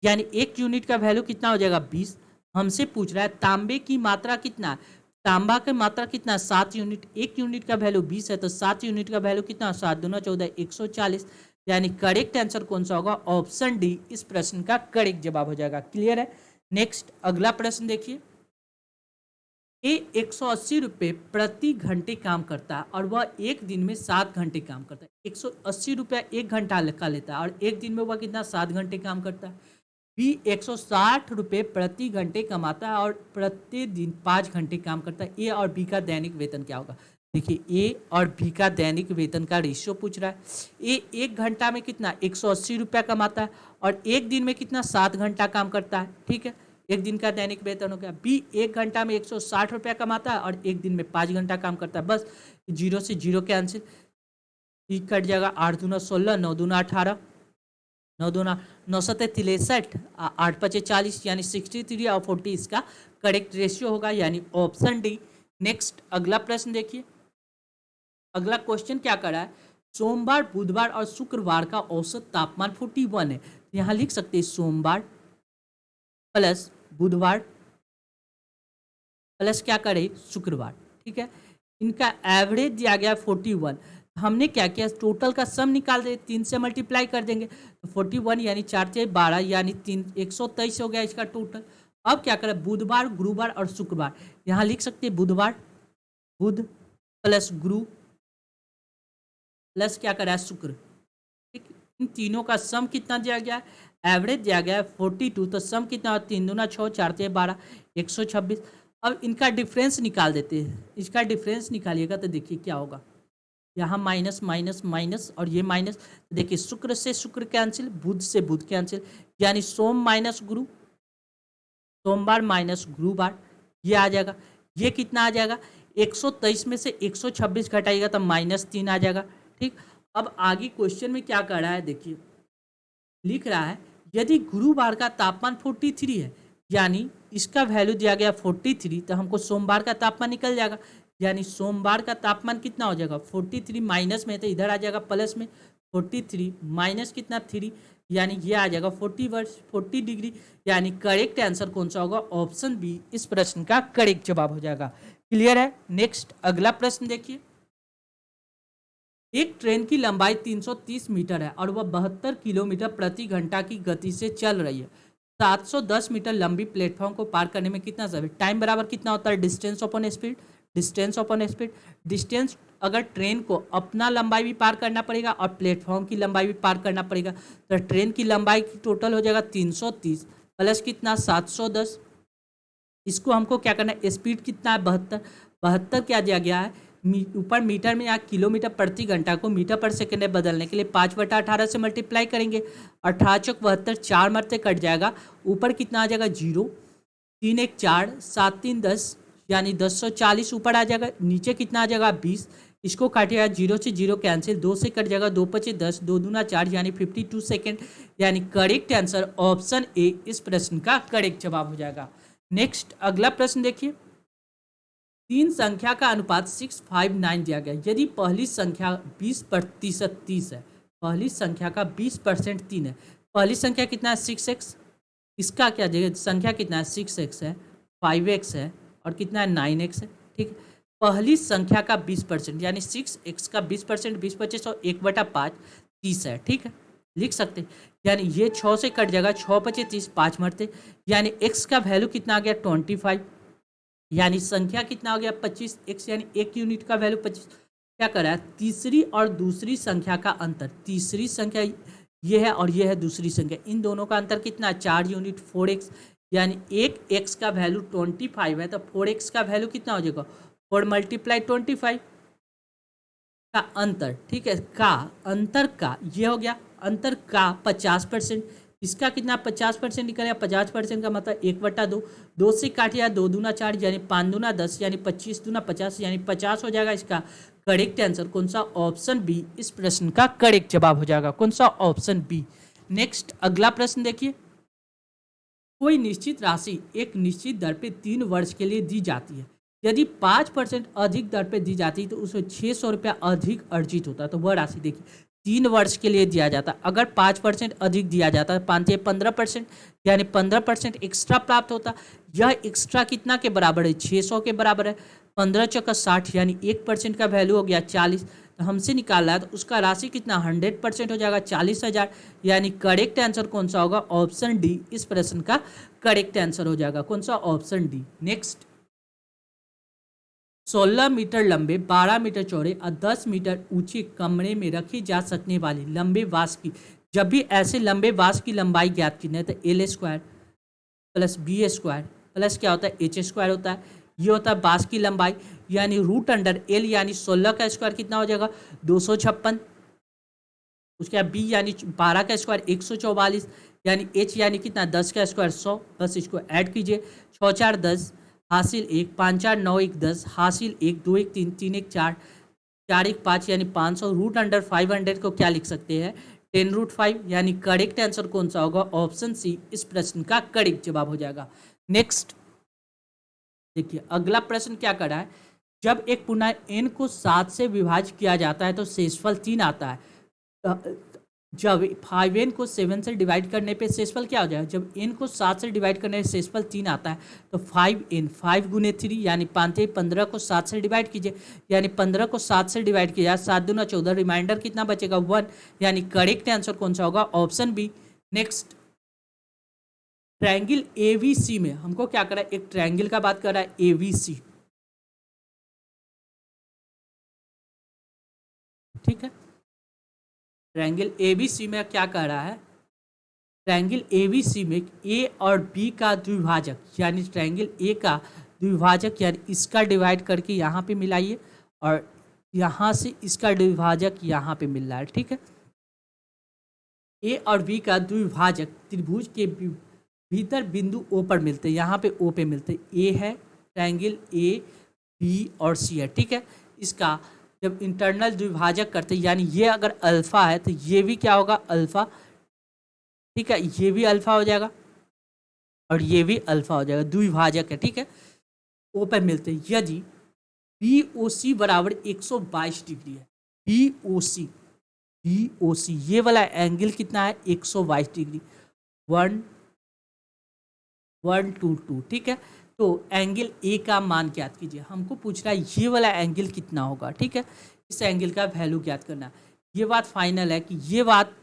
यानी 1 यूनिट का वैल्यू कितना हो जाएगा, 20। हमसे पूछ रहा है तांबे की मात्रा कितना, तांबा की मात्रा कितना, 7 यूनिट। 1 यूनिट का वैल्यू 20 है, तो 7 यूनिट का वैल्यू कितना, 7 दूना 14, 140। यानी करेक्ट आंसर कौन सा होगा, ऑप्शन डी इस प्रश्न का करेक्ट जवाब हो जाएगा। क्लियर है। नेक्स्ट अगला प्रश्न देखिए, ए 180 रुपये प्रति घंटे काम करता है और वह एक दिन में 7 घंटे काम करता है। 180 रुपया 1 घंटा का लेता है और एक दिन में वह कितना, 7 घंटे काम करता है। बी 160 रुपये प्रति घंटे कमाता है और प्रतिदिन 5 घंटे काम करता है। ए और बी का दैनिक वेतन क्या होगा। देखिए ए और बी का दैनिक वेतन का रेशियो पूछ रहा है। ए 1 घंटा में कितना, 180 रुपया कमाता है और एक दिन में कितना, 7 घंटा काम करता है, ठीक है। एक दिन का दैनिक वेतन हो गया। बी 1 घंटा में 160 रुपया कमाता है और एक दिन में 5 घंटा काम करता है। बस 0 से 0 कैंसिल, कट जाएगा। 8 दूना 16, 9 दूना 18, 9 दूना 9 सत्ते 63, 8 पचे 40, यानी 63 और 40 इसका करेक्ट रेशियो होगा, यानी ऑप्शन डी। नेक्स्ट अगला प्रश्न देखिए, अगला क्वेश्चन क्या कर रहा है, सोमवार बुधवार और शुक्रवार का औसत तापमान 41 है। यहाँ लिख सकते हैं सोमवार प्लस बुधवार प्लस क्या करे, शुक्रवार, ठीक है। इनका एवरेज दिया गया 41। हमने क्या किया, टोटल का सम निकाल दे, 3 से मल्टीप्लाई कर देंगे तो 41 यानी 4 से 12 यानी 3 123 हो गया इसका टोटल। अब क्या करें, बुधवार गुरुवार और शुक्रवार, यहाँ लिख सकते हैं बुधवार, बुध प्लस गुरु प्लस क्या करा है, शुक्र, ठीक। इन तीनों का सम कितना दिया गया है, एवरेज दिया गया है 42, तो सम कितना, 3 दूना 6, 4 से 12, 126। अब इनका डिफरेंस निकाल देते हैं, इसका डिफरेंस निकालिएगा तो देखिए क्या होगा, यहाँ माइनस माइनस माइनस और ये माइनस। देखिए शुक्र से शुक्र कैंसिल, बुध से बुध कैंसिल, यानी सोम माइनस गुरु, सोमवार माइनस गुरुवार, ये आ जाएगा। ये कितना आ जाएगा, 123 में से 126 घटाइएगा तो -3 आ जाएगा, ठीक। अब आगे क्वेश्चन में क्या कर रहा है, देखिए लिख रहा है यदि गुरुवार का तापमान 43 है, यानी इसका वैल्यू दिया गया 43, तो हमको सोमवार का तापमान निकल जाएगा। यानी सोमवार का तापमान कितना हो जाएगा, 43 माइनस में तो इधर आ जाएगा प्लस में, 43 माइनस कितना 3, यानी ये आ जाएगा 40 डिग्री। यानी करेक्ट आंसर कौन सा होगा? ऑप्शन बी इस प्रश्न का करेक्ट जवाब हो जाएगा। क्लियर है? नेक्स्ट अगला प्रश्न देखिए। एक ट्रेन की लंबाई 330 मीटर है और वह 72 किलोमीटर प्रति घंटा की गति से चल रही है। 710 मीटर लंबी प्लेटफॉर्म को पार करने में कितना समय? टाइम बराबर कितना होता है? Distance upon speed. Distance upon speed. Distance अगर ट्रेन को अपना लंबाई भी पार करना पड़ेगा और प्लेटफॉर्म की लंबाई भी पार करना पड़ेगा, तो ट्रेन की लंबाई की टोटल हो जाएगा 330 प्लस कितना 710। इसको हमको क्या करना है? स्पीड कितना है? 72। 72 क्या दिया गया है? ऊपर मीटर में, यहाँ किलोमीटर प्रति घंटा को मीटर पर सेकेंड में बदलने के लिए 5/18 से मल्टीप्लाई करेंगे। 18 चौक 72, 4 मरते कट जाएगा। ऊपर कितना आ जाएगा? 0, 3 1 4, 7 3 10, यानी 1040 ऊपर आ जाएगा। नीचे कितना आ जाएगा? 20। इसको काटिएगा, 0 से 0 कैंसिल, 2 से कट जाएगा, 2 5 10, 2 दूना 4, यानी 52 सेकेंड। यानी करेक्ट आंसर ऑप्शन ए इस प्रश्न का करेक्ट जवाब हो जाएगा। नेक्स्ट अगला प्रश्न देखिए। 3 संख्या का अनुपात 659 दिया गया। यदि पहली संख्या 20% 30 है, पहली संख्या का 20% 3 है। पहली संख्या कितना है? 6x। इसका क्या जगह संख्या कितना है? 6x है, 5x है और कितना है? 9x है। ठीक है, पहली संख्या का 20% यानी 6x का 20%, 20 25 और 1/5 30 है। ठीक है, लिख सकते हैं। यानी ये 6 से कट जाएगा, 6 25 30, 5 मरते, यानी x का वैल्यू कितना आ गया? 25। यानी संख्या कितना हो गया? 25। x यानी एक यूनिट का वैल्यू 25। क्या करा है? तीसरी और दूसरी संख्या का अंतर, तीसरी संख्या ये है और ये है दूसरी संख्या, इन दोनों का अंतर कितना? 4 यूनिट, 4x। यानी एक x का वैल्यू 25 है तो 4x का वैल्यू कितना हो जाएगा? 4 × 25 का अंतर। ठीक है, का अंतर का ये हो गया, अंतर का 50%। इसका कितना? 50% निकलेगा। 50% का मतलब 1/2। 2 से काटिया, 2 दूना 4, यानी 5 दूना 10, यानी 25 दूना 50, यानी 50 हो जाएगा। इसका करेक्ट आंसर कौन सा? ऑप्शन बी इस प्रश्न का करेक्ट जवाब हो जाएगा। कौन सा? Option B. नेक्स्ट अगला प्रश्न देखिए। कोई निश्चित राशि एक निश्चित दर पे 3 वर्ष के लिए दी जाती है। यदि 5% अधिक दर पे दी जाती है तो उसमें 600 रुपया अधिक अर्जित होता है। तो वह राशि देखिए 3 वर्ष के लिए दिया जाता है। अगर 5% अधिक दिया जाता है, 5 से 15%, यानी 15% एक्स्ट्रा प्राप्त होता। यह एक्स्ट्रा कितना के बराबर है? 600 के बराबर है। 15 चौका 60, यानी 1% का वैल्यू हो गया 40। तो हमसे निकाला है तो उसका राशि कितना? 100% हो जाएगा, 40,000। यानी करेक्ट आंसर कौन सा होगा? ऑप्शन डी इस प्रश्न का करेक्ट आंसर हो जाएगा। कौन सा? Option D. नेक्स्ट 16 मीटर लंबे, 12 मीटर चौड़े और 10 मीटर ऊंचे कमरे में रखी जा सकने वाली लंबे वास की, जब भी ऐसे लंबे वास की लंबाई ज्ञात की है तो L² प्लस B² प्लस क्या होता है? H² होता है। ये होता है वास की लंबाई, यानी √L यानी 16 का स्क्वायर कितना हो जाएगा? 256। उसके बाद B यानी 12 का स्क्वायर 144, यानी H यानी कितना? 10 का स्क्वायर 100। बस इसको ऐड कीजिए, 6 4 10 हासिल 1, 5 4 9 1 10 हासिल 1, 2 1 3, 3 1 4, 4 1 5, यानी 500। √500 को क्या लिख सकते हैं? 10√5। यानी करेक्ट आंसर कौन सा होगा? ऑप्शन सी इस प्रश्न का करेक्ट जवाब हो जाएगा। नेक्स्ट देखिए अगला प्रश्न क्या कर रहा है। जब एक पूर्णांक n को 7 से विभाजित किया जाता है तो शेषफल 3 आता है। जब 5n को 7 से डिवाइड करने पे शेषफल क्या हो जाएगा? जब n को 7 से डिवाइड करने से शेषफल 3 आता है तो 5n, 5 × 3 यानी 5 से 15 को 7 से डिवाइड कीजिए, यानी 15 को 7 से डिवाइड किया, 7 दूना 14, रिमाइंडर कितना बचेगा? 1। यानी करेक्ट आंसर कौन सा होगा? Option B. Next triangle ABC में हमको क्या करा है? एक ट्रायंगल का बात कर रहा है ABC। ठीक है, ट्रायंगल ABC में क्या कह रहा है? ट्रायंगल ABC में A और B का द्विभाजक, यानी ट्रायंगल A का द्विभाजक, यानी इसका डिवाइड करके यहाँ पे मिलाइए और यहाँ से इसका द्विभाजक यहाँ पे मिल रहा है। ठीक है, A और B का द्विभाजक त्रिभुज के भीतर बिंदु O पर मिलते हैं। यहाँ पे O पे मिलते हैं। A है ट्रायंगल A, B और C है। ठीक है, इसका जब इंटरनल द्विभाजक करते हैं, यानी ये अगर अल्फा है तो ये भी क्या होगा? अल्फा। ठीक है, ये भी अल्फा हो जाएगा और ये भी अल्फा हो जाएगा, द्विभाजक है। ठीक है, ओ पे मिलते हैं। यदि BOC बराबर 122 डिग्री है, BOC BOC, ये वाला एंगल कितना है 122 डिग्री, 122, ठीक है। तो एंगल ए का मान ज्ञात कीजिए, हमको पूछ रहा है ये वाला एंगल कितना होगा, ठीक है। इस एंगल का वैल्यू ज्ञात करना है। ये बात फाइनल है कि ये बात,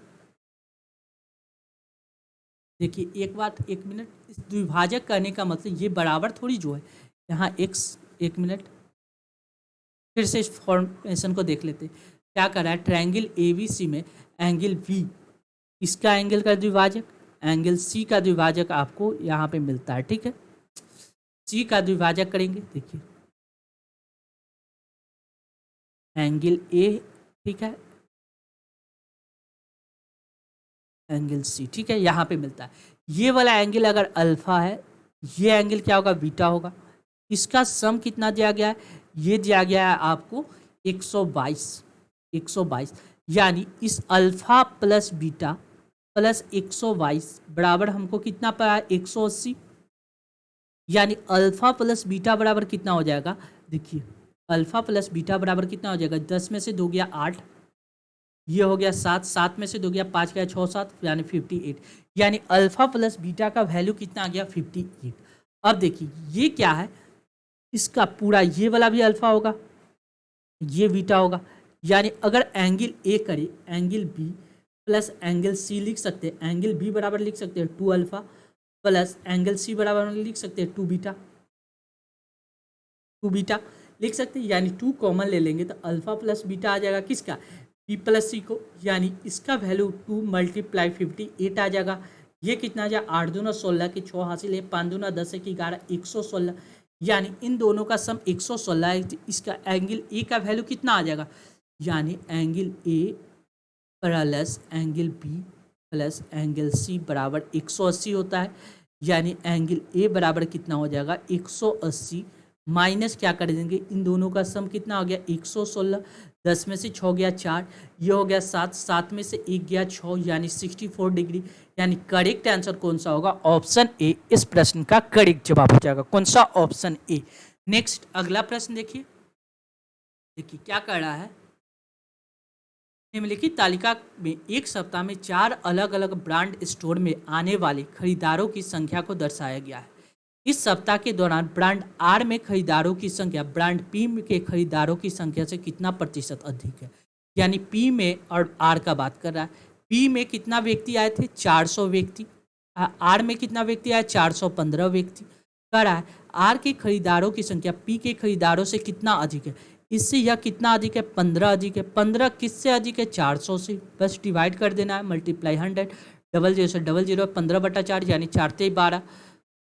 देखिए एक बात, एक मिनट, इस द्विभाजक करने का मतलब ये बराबर थोड़ी जो है यहाँ x, एक मिनट फिर से इस फॉर्मेशन को देख लेते, क्या कर रहा है, ट्रायंगल ABC में एंगल V, इसका एंगल का द्विभाजक, एंगल C का द्विभाजक आपको यहाँ पे मिलता है, ठीक है। C का द्विभाजक करेंगे, देखिए एंगल A, ठीक है, एंगल C, ठीक है, यहाँ पे मिलता है। ये वाला एंगल अगर अल्फा है, ये एंगल क्या होगा, बीटा होगा। इसका सम कितना दिया गया है, ये दिया गया है आपको 122, यानी इस अल्फा प्लस बीटा प्लस 122 बराबर हमको कितना पड़ा, 180। यानी अल्फा प्लस बीटा बराबर कितना हो जाएगा, देखिए अल्फा प्लस बीटा बराबर कितना हो जाएगा, 10 में से 2 गया 8, ये हो गया 7, 7 में से 2 गया 5 गया 6, 7 यानी 58, यानी अल्फा प्लस बीटा का वैल्यू कितना आ गया, 58। अब देखिए ये क्या है, इसका पूरा ये वाला भी अल्फा होगा, ये बीटा होगा। यानी अगर एंगल ए करे, angle B plus angle C लिख सकते हैं, एंगल बी बराबर लिख सकते हैं 2 अल्फा प्लस एंगल सी बराबर लिख सकते हैं 2 बीटा लिख सकते हैं। यानी 2 कॉमन ले लेंगे तो अल्फा प्लस बीटा आ जाएगा किसका, बी प्लस सी को, यानी इसका वैल्यू 2 × 58 आ जाएगा। ये कितना आ जाएगा, 8 दूना 16 की 6 हासिल है, 5 दूना 10 की 11, 116, यानी इन दोनों का सम 116 है। इसका एंगल ए का वैल्यू कितना आ जाएगा, यानी angle A plus angle B plus angle C बराबर 180 होता है। यानी एंगल ए बराबर कितना हो जाएगा, 180 माइनस क्या कर देंगे, इन दोनों का सम कितना हो गया, 116, 10 में से 6 गया 4, ये हो गया 7, 7 में से 1 गया 6, यानी 64 डिग्री। यानी करेक्ट आंसर कौन सा होगा, ऑप्शन ए इस प्रश्न का करेक्ट जवाब हो जाएगा। कौन सा, ऑप्शन ए। नेक्स्ट अगला प्रश्न देखिए, देखिए क्या कर रहा है, निम्नलिखित तालिका में एक सप्ताह में 4 अलग अलग ब्रांड स्टोर में आने वाले खरीदारों की संख्या को दर्शाया गया है। इस सप्ताह के दौरान ब्रांड आर में खरीदारों की संख्या ब्रांड पी के खरीदारों की संख्या से कितना प्रतिशत अधिक है। यानी पी में और आर का बात कर रहा है, पी में कितना व्यक्ति आए थे, 400 व्यक्ति, आर में कितना व्यक्ति आए, 415 व्यक्ति। कह रहा है आर के खरीदारों की संख्या पी के खरीदारों से कितना अधिक है, इससे यह कितना अधिक है, 15 अधिक है। 15 किससे अधिक है, 400 से, बस डिवाइड कर देना है, मल्टीप्लाई 100, 00 से 00, 15/4 यानी 4 × 12,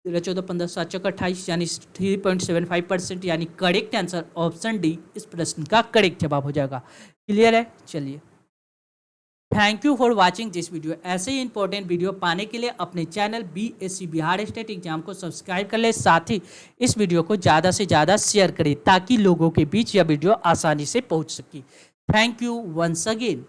14, 15, 7, 28 यानी 3.75%। यानी करेक्ट आंसर ऑप्शन डी इस प्रश्न का करेक्ट जवाब हो जाएगा। क्लियर है, चलिए thank you for watching this video. ऐसे ही इंपॉर्टेंट वीडियो पाने के लिए अपने channel BSc Bihar state exam को सब्सक्राइब कर ले, साथ ही इस वीडियो को ज़्यादा से ज़्यादा शेयर करें ताकि लोगों के बीच यह वीडियो आसानी से पहुंच सके। Thank you once again.